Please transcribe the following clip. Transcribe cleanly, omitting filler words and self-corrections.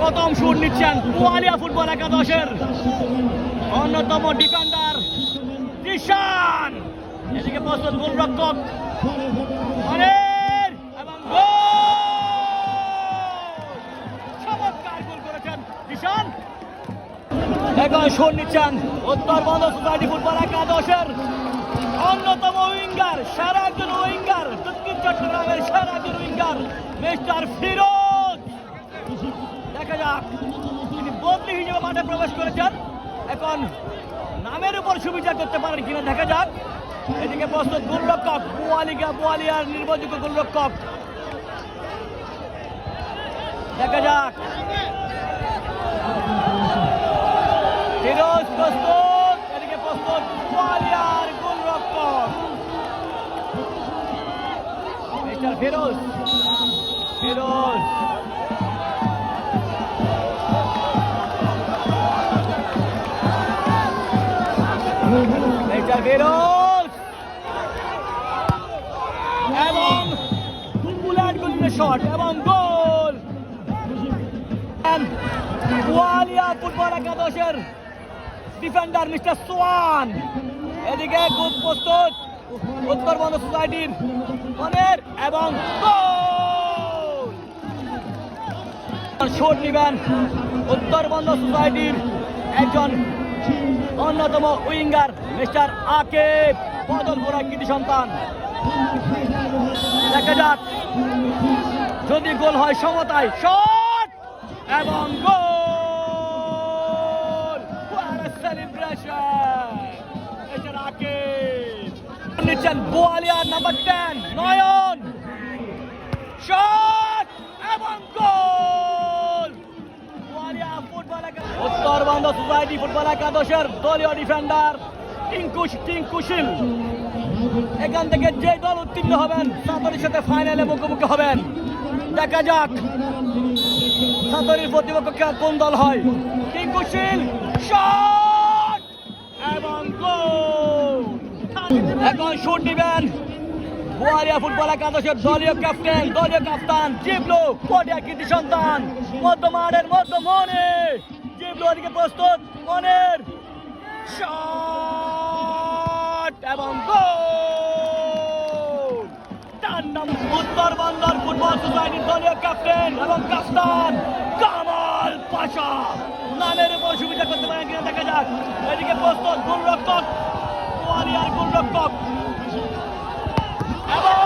প্রথম শুট নিচ্ছেন বোয়ালিয়া ফুটবল একাদশের অন্যতম ডিফেন্ডার জিশান। এদিকে প্রস্তুত গোলরক্ষক অনির এবং চমৎকার গোল করেছেন জিশান। এখন শুট নিচ্ছেন উত্তরবঙ্গ সোসাইটি ফুটবল একাদশের অন্যতম উইঙ্গার, সেরা একজন উইঙ্গার, দক্ষিণ চট্টগ্রামের সেরা একজন উইঙ্গার মিস্টার ফিরোজ। দেখা যাক তিনি বদলি হিসেবে মাঠে প্রবেশ করেছেন, এখন নামের উপর সুবিচার করতে পারেন কিনা দেখা যাক। এদিকে প্রস্তুত গোলরক্ষক বোয়ালিয়ার নির্ভরযোগ্য গোলরক্ষক, দেখা যাক ফিরোজ প্রস্তুত। এদিকে প্রস্তুত বোয়ালিয়ার গোলরক্ষক মিস্টার ফিরোজ। এবং বুলেট গোলের শট এবং গোল। বোয়ালিয়া ফুটবল একাদশের ডিফেন্ডার মিস্টার সোয়ান। এদিকে গোল প্রস্তুত উত্তরবঙ্গ সোসাইটির অনির এবং গোল। শট নিবেন উত্তরবঙ্গ সোসাইটির একজন অন্যতম উইঙ্গার মিস্টার আকিব, বদলপুরা কৃতি সন্তান। দেখা যাক যদি গোল হয় সমতায়, শট এবং গোল। সেলিব্রেশন মিস্টার আকিব নিচ্ছেন বোয়ালিয়ার নাম্বার 10 নয়ন, শট এবং গোল। উত্তরবঙ্গ সোসাইটি ফুটবল একাদশের দলীয় ডিফেন্ডার টিঙ্কুশিল। এখান থেকে যে দল উত্তীর্ণ হবেন সাতরির সাথে ফাইনালে মুখোমুখি হবেন। দেখা যাক সাতরির প্রতিপক্ষ কোন দল হয়। টিঙ্কুশিল, শট এবং গোল। এখন শুট দিবেন বোয়ালিয়া ফুটবল একাদশের দলীয় কাপ্তান জিবলু, পটিয়া কৃতি সন্তান, মধ্যমাঠের মধ্যমনে জিবলু। এদিকে প্রস্তুত অনির, শট এবং গোল। উত্তরবঙ্গ ফুটবল সোসাইটির দলীয় ক্যাপ্টেন এবং কাপ্তান কামাল পাশা, নামের উপর সুবিধা করতে পারেন কিনা দেখা যাক। এদিকে প্রস্তুত গোলরক্ষক বোয়ালিয়ার গোলরক্ষক এবং